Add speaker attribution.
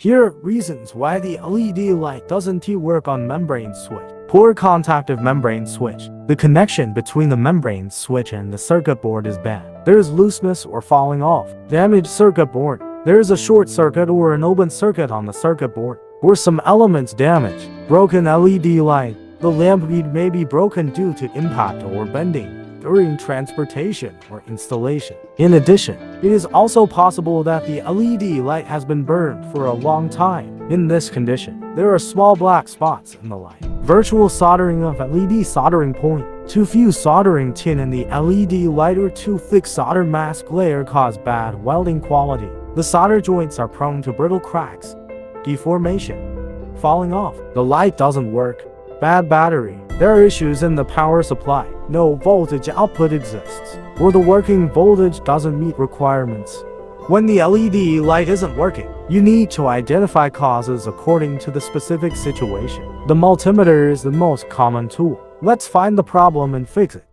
Speaker 1: Here are reasons why the LED light doesn't work on membrane switch. Poor contact of membrane switch. The connection between the membrane switch and the circuit board is bad. There is looseness or falling off. Damaged circuit board. There is a short circuit or an open circuit on the circuit board, or some elements damaged. Broken LED light. The lamp lead may be broken due to impact or bending during transportation or installation. In addition, it is also possible that the LED light has been burned for a long time. In this condition, there are small black spots in the light. Virtual soldering of LED soldering point. Too few soldering tin in the LED light or too thick solder mask layer cause bad welding quality. The solder joints are prone to brittle cracks, deformation, falling off. The light doesn't work. Bad battery. There are issues in the power supply. No voltage output exists, or the working voltage doesn't meet requirements. When the LED light isn't working, you need to identify causes according to the specific situation. The multimeter is the most common tool. Let's find the problem and fix it.